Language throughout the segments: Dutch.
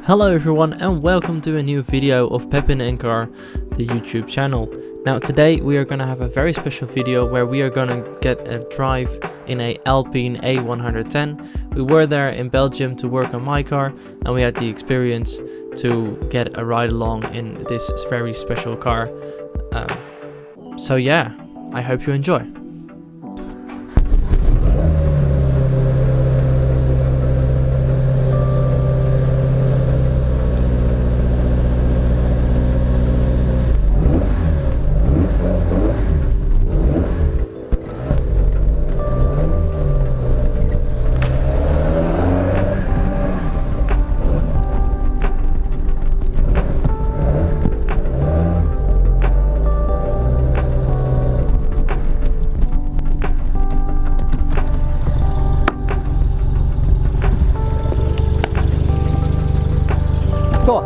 Hello everyone and welcome to a new video of Pepin&Car, the YouTube channel. Now today we are gonna have a very special video where we are gonna get a drive in a Alpine A110. We were there in Belgium to work on my car and we had the experience to get a ride along in this very special car. So yeah, I hope you enjoy.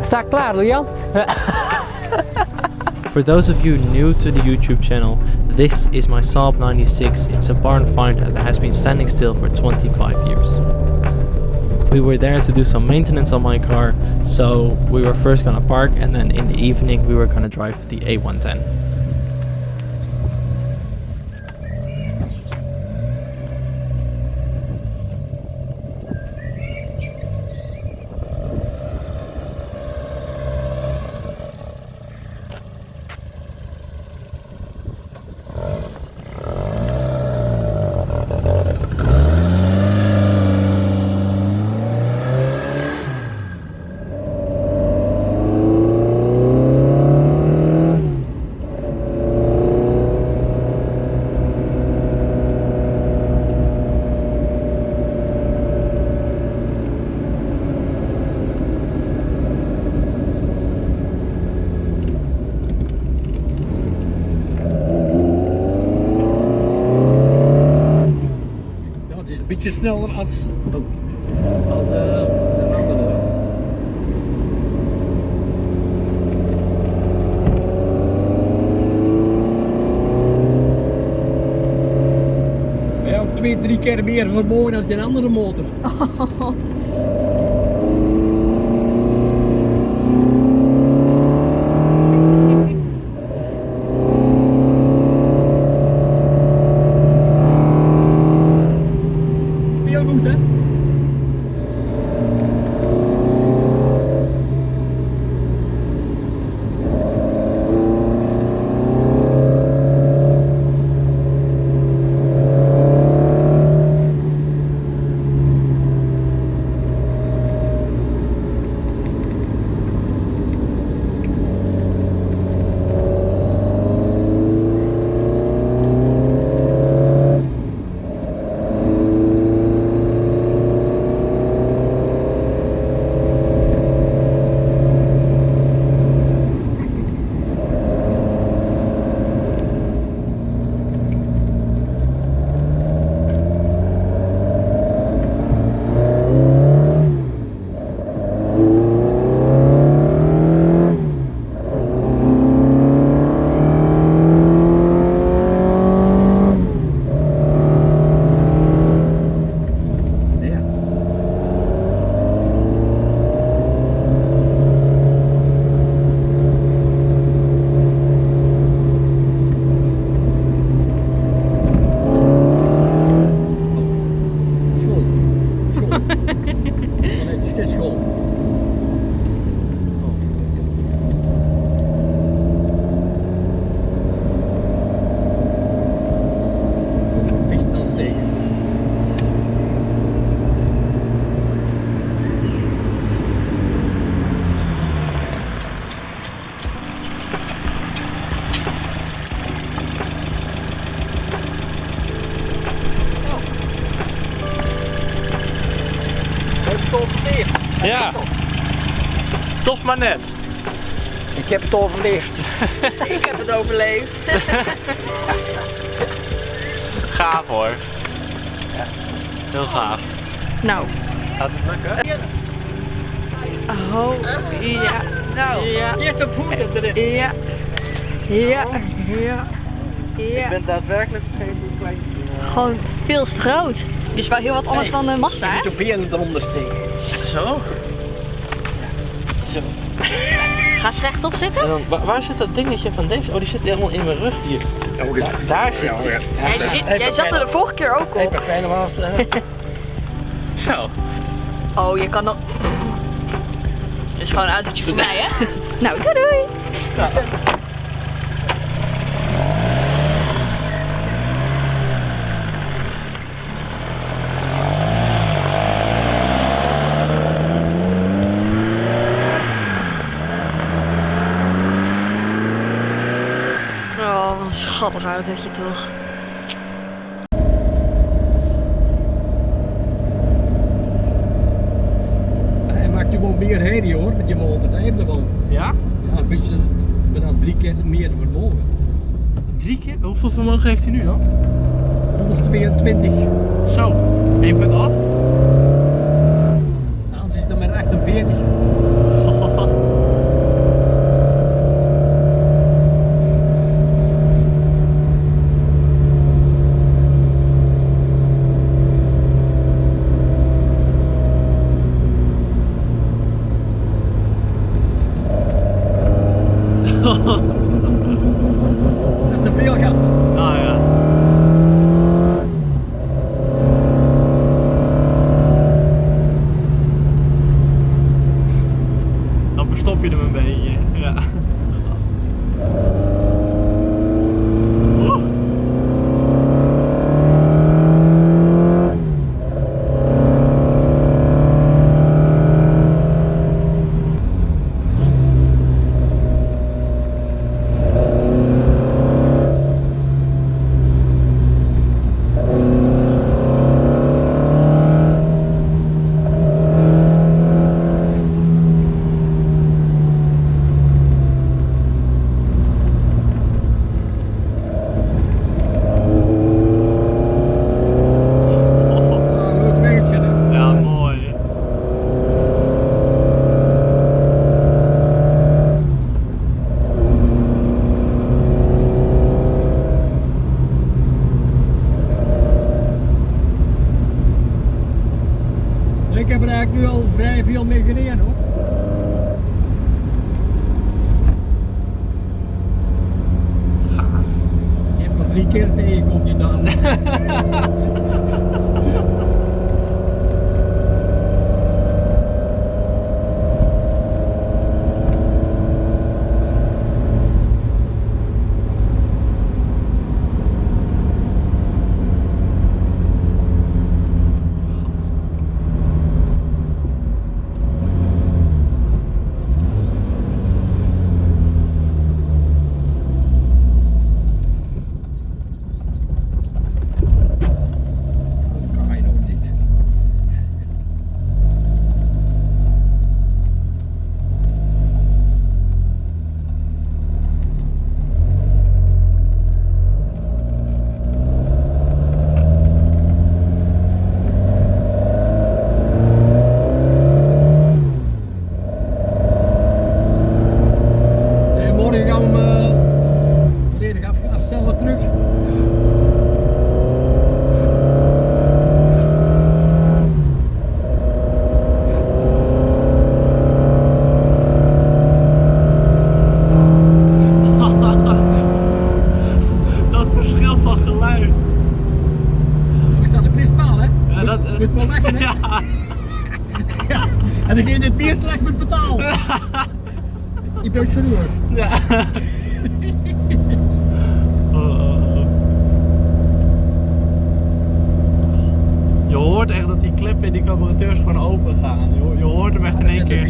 Sta klaar, Lian? For those of you new to the YouTube channel, this is my Saab 96. It's a barn find that has been standing still for 25 years. We were there to do some maintenance on my car, so we were first gonna park and then in the evening we were gonna drive the A110. Beetje sneller als de andere. Ja, ook 2-3 keer meer vermogen dan die andere motor. Ja, toch maar net. Ik heb het overleefd. Ik heb het overleefd. Gaaf hoor. Ja, heel gaaf. Nou. Gaat het lukken? Oh, ja. Nou. Ja. Eerst op voeten erin. Ja. Ja. Ja. Ik ben daadwerkelijk geen klein. Gewoon veel te groot. Dit is wel heel wat anders dan de Mazda, hè? Je moet je benen eronder steken. Zo? Zo. Ga eens rechtop zitten. En dan, waar zit dat dingetje van deze? Oh, die zit helemaal in mijn rug hier. Daar zit hij. Jij zat er de vorige keer ook op. Pepijn was. Zo. Oh, je kan dan... Dit is gewoon een autootje voor mij, hè? Nou, doei doei. Oh, wat een schattig autootje toch. Hij maakt gewoon meer herrie hoor, met je motor. Dat heb je wel. Ja? Ja, een beetje bijna 3 keer meer vermogen. 3 keer? Hoeveel vermogen heeft hij nu dan? 122. Zo. 1,8? Anders is het met 48. Dat is te veel gast. Nou ja. Dan verstop je hem een beetje. Ja. Oeh. Leuk weggetje hè. Ja, mooi. Ik heb er eigenlijk nu al vrij veel mee gereden hoor. Gaaf. Je hebt al 3 keer tegengekomen die dan. Kan je nog niet. Morgen gaan we hem volledig afstellen terug. Dat verschil van geluid. Er staat een frispaal hè? Ja, dat, Moet wel leggen hè? ja. Ja. En degene die het meest legt moet betalen. Ik ben serieus. Ja. Oh. Je hoort echt dat die kleppen in die carburateurs gewoon open gaan. Je hoort hem echt in één keer.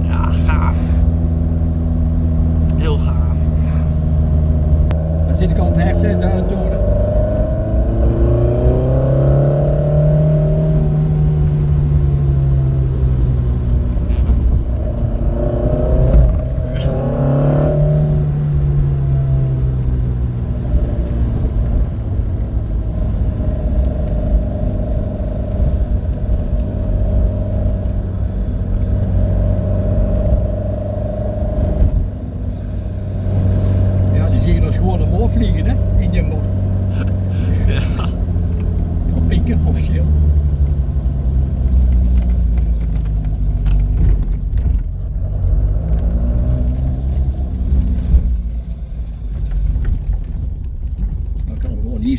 Ja, gaaf. Heel gaaf. Dan zit ik al 5.000, 6.000 door.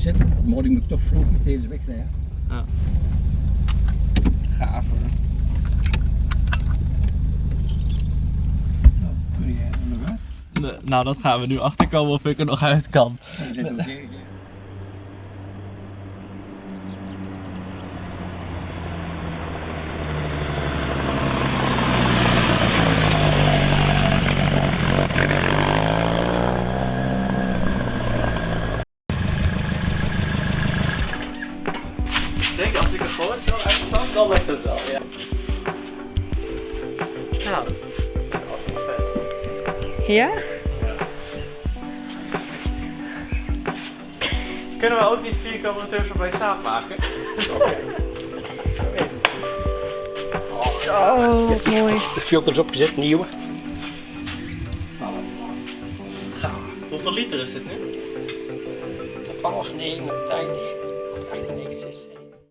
zitten. Morgen moet ik toch vroeg met deze wegrijden. Ja. Gaaf hoor. Zo, kun jij er nog uit? Nee, nou, dat gaan we nu achterkomen of ik er nog uit kan. Dat is oké. Ik denk als ik er gewoon zo uitstap, dan lukt het wel, ja. Nou, dat is wel vet. Ja? Kunnen we ook niet 4 combinateurs bij Saab maken? Zo, wat mooi. De filters opgezet, nieuwe. Hoeveel liter is dit nu? 12,89 of 91,6.